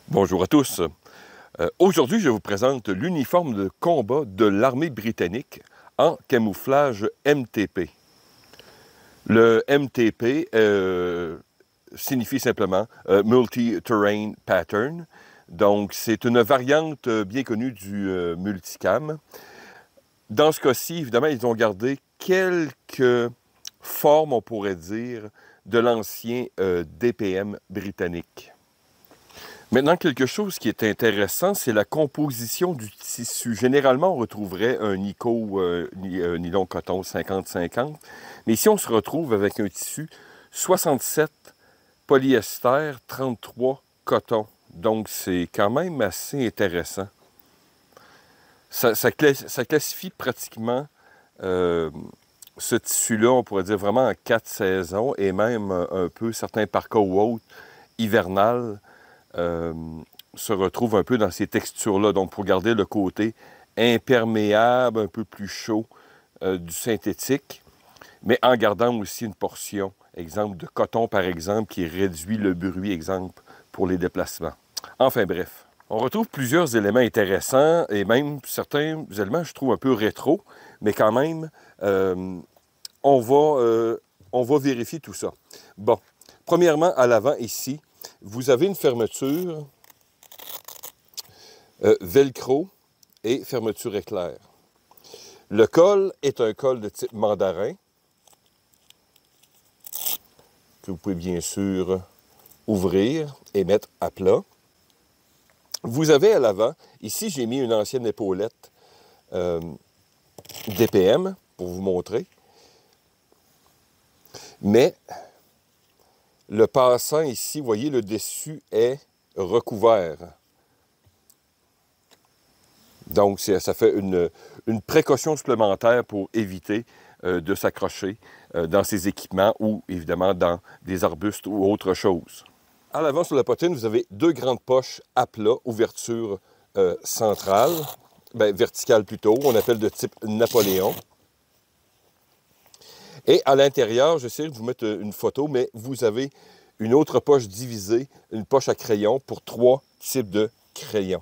Bonjour à tous. Aujourd'hui, je vous présente l'uniforme de combat de l'armée britannique en camouflage MTP. Le MTP signifie simplement Multi-Terrain Pattern. Donc, c'est une variante bien connue du multicam. Dans ce cas-ci, évidemment, ils ont gardé quelques formes, on pourrait dire, de l'ancien DPM britannique. Maintenant, quelque chose qui est intéressant, c'est la composition du tissu. Généralement, on retrouverait un nylon coton 50-50, mais ici, on se retrouve avec un tissu 67 polyester, 33 coton. Donc, c'est quand même assez intéressant. Ça classifie pratiquement ce tissu-là, on pourrait dire vraiment en 4 saisons, et même un peu certains parkas ou autres hivernales. Se retrouve un peu dans ces textures-là. Donc, pour garder le côté imperméable, un peu plus chaud du synthétique, mais en gardant aussi une portion, exemple, de coton, par exemple, qui réduit le bruit, exemple, pour les déplacements. Enfin, bref. On retrouve plusieurs éléments intéressants et même certains éléments, je trouve, un peu rétro, mais quand même, on va vérifier tout ça. Bon, premièrement, à l'avant, ici, vous avez une fermeture velcro et fermeture éclair. Le col est un col de type mandarin que vous pouvez bien sûr ouvrir et mettre à plat. Vous avez à l'avant, ici j'ai mis une ancienne épaulette DPM pour vous montrer, mais le passant ici, vous voyez, le dessus est recouvert. Donc, ça fait une précaution supplémentaire pour éviter de s'accrocher dans ces équipements ou, évidemment, dans des arbustes ou autre chose. À l'avant, sur la poitrine, vous avez deux grandes poches à plat, ouverture centrale, verticale plutôt, on appelle de type Napoléon. Et à l'intérieur, j'essaie de vous mettre une photo, mais vous avez une autre poche divisée, une poche à crayon pour 3 types de crayons.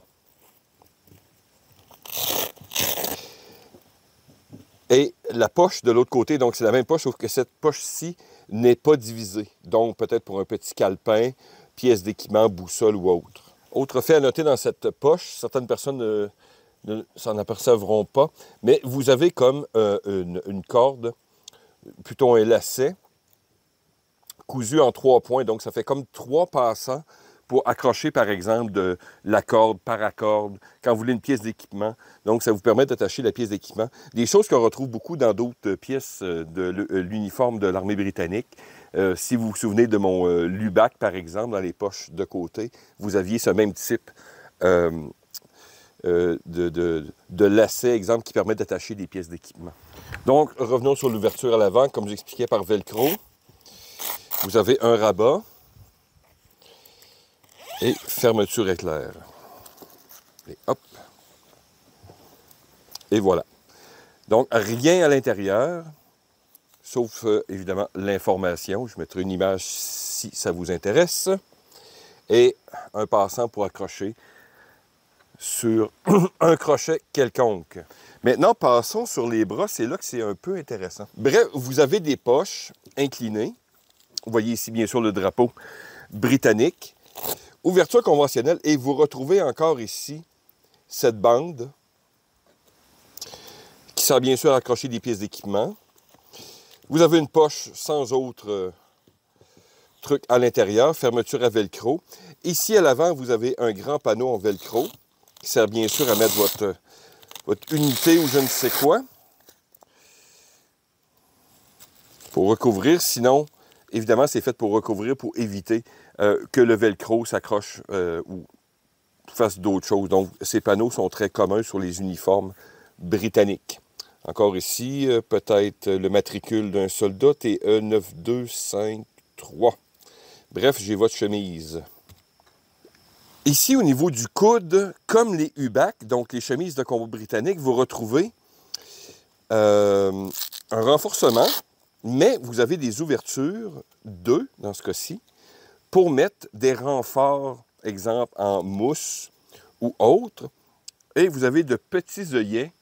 Et la poche de l'autre côté, donc c'est la même poche, sauf que cette poche-ci n'est pas divisée. Donc peut-être pour un petit calepin, pièce d'équipement, boussole ou autre. Autre fait à noter dans cette poche, certaines personnes ne s'en apercevront pas, mais vous avez comme une corde, plutôt un lacet, cousu en 3 points. Donc ça fait comme 3 passants pour accrocher, par exemple, de la corde, paracorde, quand vous voulez une pièce d'équipement. Donc, ça vous permet d'attacher la pièce d'équipement. Des choses qu'on retrouve beaucoup dans d'autres pièces de l'uniforme de l'armée britannique. Si vous vous souvenez de mon Lubac, par exemple, dans les poches de côté, vous aviez ce même type de lacet, exemple, qui permet d'attacher des pièces d'équipement. Donc, revenons sur l'ouverture à l'avant, comme j'expliquais par velcro. Vous avez un rabat et fermeture éclair. Et hop. Et voilà. Donc, rien à l'intérieur, sauf évidemment l'information. Je mettrai une image si ça vous intéresse. Et un passant pour accrocher sur un crochet quelconque. Maintenant, passons sur les bras. C'est là que c'est un peu intéressant. Bref, vous avez des poches inclinées. Vous voyez ici, bien sûr, le drapeau britannique. Ouverture conventionnelle, et vous retrouvez encore ici cette bande qui sert bien sûr à accrocher des pièces d'équipement. Vous avez une poche sans autre truc à l'intérieur, fermeture à velcro. Ici à l'avant, vous avez un grand panneau en velcro qui sert bien sûr à mettre votre unité ou je ne sais quoi pour recouvrir. Sinon, évidemment, c'est fait pour recouvrir, pour éviter que le velcro s'accroche ou fasse d'autres choses. Donc, ces panneaux sont très communs sur les uniformes britanniques. Encore ici, peut-être le matricule d'un soldat, TE 9253. Bref, j'ai votre chemise. Ici, au niveau du coude, comme les UBAC, donc les chemises de combat britanniques, vous retrouvez un renforcement, mais vous avez des ouvertures, 2 dans ce cas-ci, pour mettre des renforts exemple en mousse ou autre. Et vous avez de petits œillets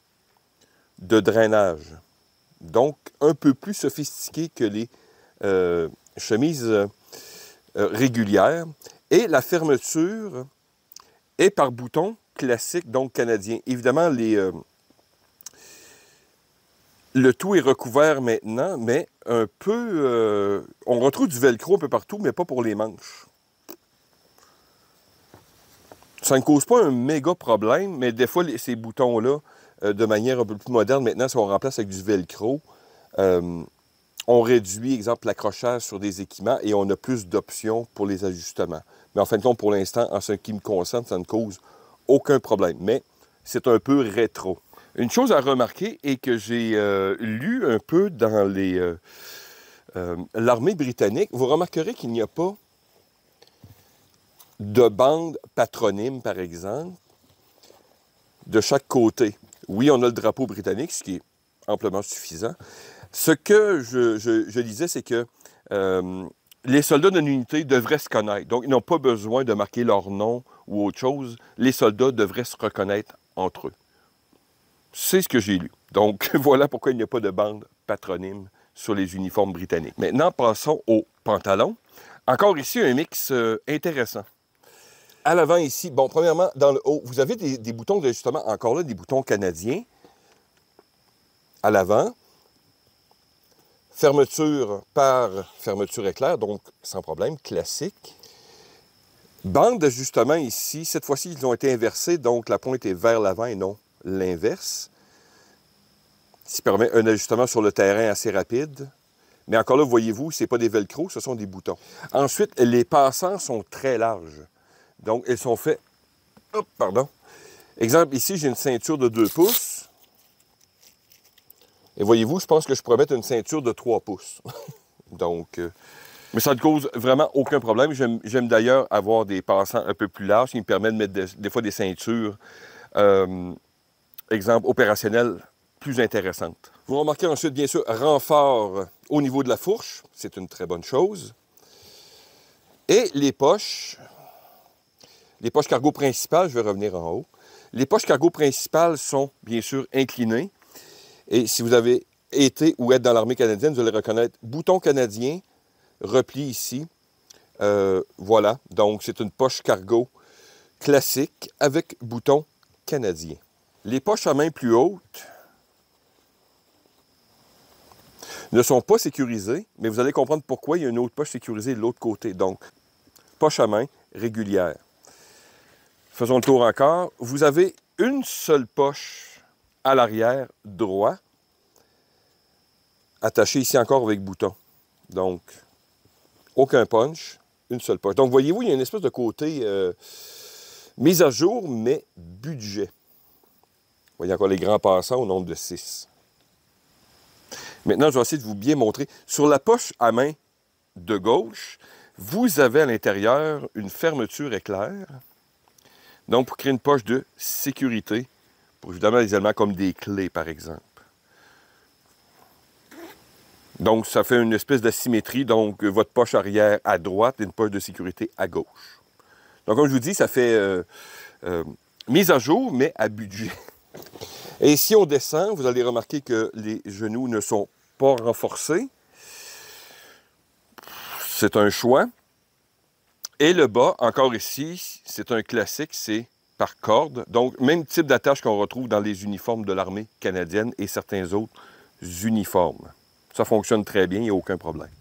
de drainage. Donc, un peu plus sophistiqués que les chemises régulières. Et la fermeture est par bouton classique, donc canadien. Évidemment, le tout est recouvert maintenant, mais un peu... on retrouve du velcro un peu partout, mais pas pour les manches. Ça ne cause pas un méga problème, mais des fois, ces boutons-là, de manière un peu plus moderne, maintenant, si on remplace avec du velcro, on réduit, exemple, l'accrochage sur des équipements et on a plus d'options pour les ajustements. Mais en fin de compte, pour l'instant, en ce qui me concerne, ça ne cause aucun problème. Mais c'est un peu rétro. Une chose à remarquer est que j'ai lu un peu dans l'armée britannique, vous remarquerez qu'il n'y a pas de bande patronyme, par exemple, de chaque côté. Oui, on a le drapeau britannique, ce qui est amplement suffisant. Ce que je disais, c'est que les soldats d'une unité devraient se connaître. Donc, ils n'ont pas besoin de marquer leur nom ou autre chose. Les soldats devraient se reconnaître entre eux. C'est ce que j'ai lu. Donc, voilà pourquoi il n'y a pas de bande patronyme sur les uniformes britanniques. Maintenant, passons aux pantalons. Encore ici, un mix intéressant. À l'avant ici, bon, premièrement, dans le haut, vous avez des boutons d'ajustement, encore là, des boutons canadiens. À l'avant. Fermeture par fermeture éclair, donc sans problème, classique. Bande d'ajustement ici, cette fois-ci, ils ont été inversés, donc la pointe est vers l'avant et non l'inverse. Ce qui permet un ajustement sur le terrain assez rapide. Mais encore là, voyez-vous, ce n'est pas des velcro, ce sont des boutons. Ensuite, les passants sont très larges. Donc, ils sont faits... Hop, pardon. Exemple, ici, j'ai une ceinture de 2 pouces. Et voyez-vous, je pense que je pourrais mettre une ceinture de 3 pouces. Donc, mais ça ne cause vraiment aucun problème. J'aime d'ailleurs avoir des passants un peu plus larges qui me permettent de mettre des fois des ceintures, exemple, opérationnelles plus intéressantes. Vous remarquez ensuite, bien sûr, renfort au niveau de la fourche. C'est une très bonne chose. Et les poches cargo principales, je vais revenir en haut. Les poches cargo principales sont, bien sûr, inclinées. Et si vous avez été ou êtes dans l'armée canadienne, vous allez reconnaître bouton canadien, repli ici. Voilà, donc c'est une poche cargo classique avec bouton canadien. Les poches à main plus hautes ne sont pas sécurisées, mais vous allez comprendre pourquoi il y a une autre poche sécurisée de l'autre côté. Donc, poche à main régulière. Faisons le tour encore. Vous avez une seule poche à l'arrière droit, attaché ici encore avec bouton. Donc, aucun punch, une seule poche. Donc, voyez-vous, il y a une espèce de côté mise à jour, mais budget. Vous voyez encore les grands passants au nombre de 6. Maintenant, je vais essayer de vous bien montrer. Sur la poche à main de gauche, vous avez à l'intérieur une fermeture éclair. Donc, pour créer une poche de sécurité, pour évidemment des éléments comme des clés, par exemple. Donc, ça fait une espèce d'asymétrie. Donc, votre poche arrière à droite et une poche de sécurité à gauche. Donc, comme je vous dis, ça fait mise à jour, mais à budget. Et si on descend, vous allez remarquer que les genoux ne sont pas renforcés. C'est un choix. Et le bas, encore ici, c'est un classique, c'est par corde. Donc, même type d'attache qu'on retrouve dans les uniformes de l'armée canadienne et certains autres uniformes. Ça fonctionne très bien, il n'y a aucun problème.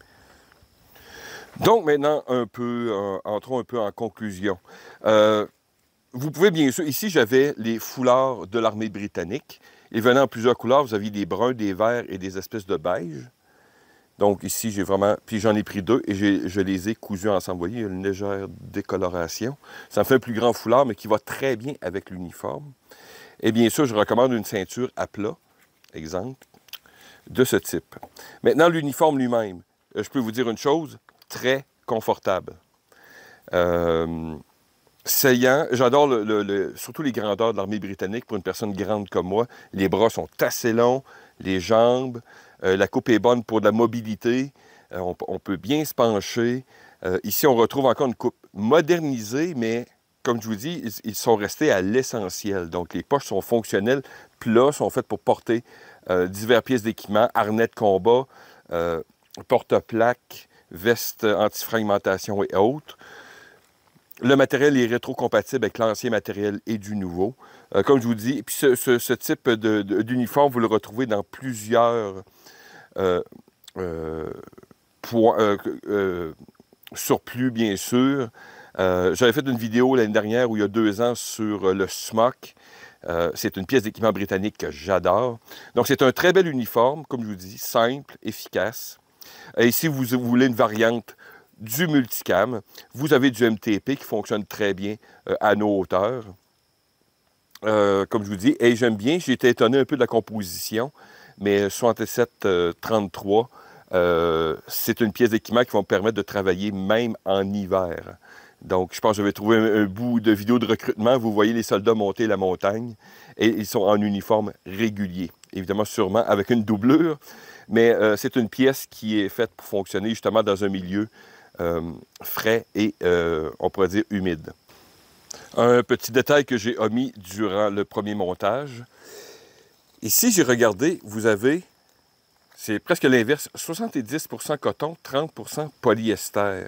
Donc, maintenant, entrons un peu en conclusion. Vous pouvez bien sûr, ici j'avais les foulards de l'armée britannique. Ils venaient en plusieurs couleurs, vous aviez des bruns, des verts et des espèces de beige. Donc ici, j'ai vraiment... Puis j'en ai pris 2 et je les ai cousus ensemble. Vous voyez, il y a une légère décoloration. Ça me fait un plus grand foulard, mais qui va très bien avec l'uniforme. Et bien sûr, je recommande une ceinture à plat, exemple, de ce type. Maintenant, l'uniforme lui-même. Je peux vous dire une chose, très confortable. Saillant, j'adore surtout les grandeurs de l'armée britannique. Pour une personne grande comme moi, les bras sont assez longs, les jambes, la coupe est bonne pour de la mobilité, on peut bien se pencher. Ici, on retrouve encore une coupe modernisés, mais comme je vous dis, ils sont restés à l'essentiel. Donc, les poches sont fonctionnelles, plats, sont faites pour porter diverses pièces d'équipement, harnais de combat, porte-plaques, vestes anti-fragmentation et autres. Le matériel est rétro-compatible avec l'ancien matériel et du nouveau. Comme je vous dis, puis ce type d'uniforme, vous le retrouvez dans plusieurs surplus, bien sûr. J'avais fait une vidéo l'année dernière, ou il y a 2 ans, sur le smock. C'est une pièce d'équipement britannique que j'adore. Donc, c'est un très bel uniforme, comme je vous dis, simple, efficace. Et si vous voulez une variante du multicam, vous avez du MTP qui fonctionne très bien à nos hauteurs. Comme je vous dis, et j'aime bien, j'ai été étonné un peu de la composition, mais 67-33, c'est une pièce d'équipement qui va me permettre de travailler même en hiver. Donc, je pense que je vais trouver un bout de vidéo de recrutement. Vous voyez les soldats monter la montagne et ils sont en uniforme régulier. Évidemment, sûrement avec une doublure, mais c'est une pièce qui est faite pour fonctionner justement dans un milieu frais et, on pourrait dire, humide. Un petit détail que j'ai omis durant le premier montage. Ici, j'ai regardé, vous avez, c'est presque l'inverse, 70% coton, 30% polyester.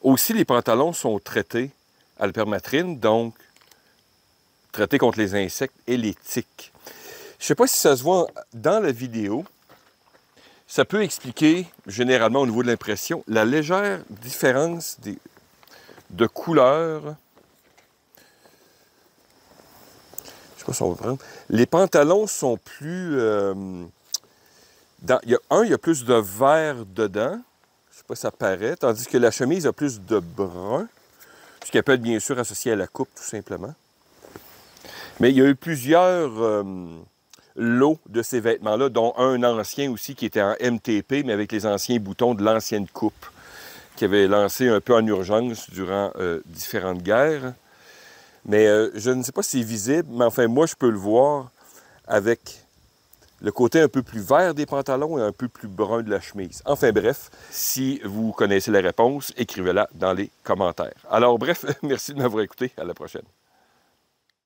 Aussi, les pantalons sont traités à la permatrine, donc traités contre les insectes et les tiques. Je ne sais pas si ça se voit dans la vidéo. Ça peut expliquer, généralement au niveau de l'impression, la légère différence de couleur. Je ne sais pas si on va prendre. Les pantalons sont plus... il y a plus de vert dedans. Je ne sais pas si ça paraît. Tandis que la chemise a plus de brun. Ce qui peut être bien sûr associé à la coupe, tout simplement. Mais il y a eu plusieurs lots de ces vêtements-là, dont un ancien aussi qui était en MTP, mais avec les anciens boutons de l'ancienne coupe, qui avait lancé un peu en urgence durant différentes guerres. Mais je ne sais pas si c'est visible, mais enfin, moi, je peux le voir avec le côté un peu plus vert des pantalons et un peu plus brun de la chemise. Enfin bref, si vous connaissez la réponse, écrivez-la dans les commentaires. Alors bref, merci de m'avoir écouté. À la prochaine.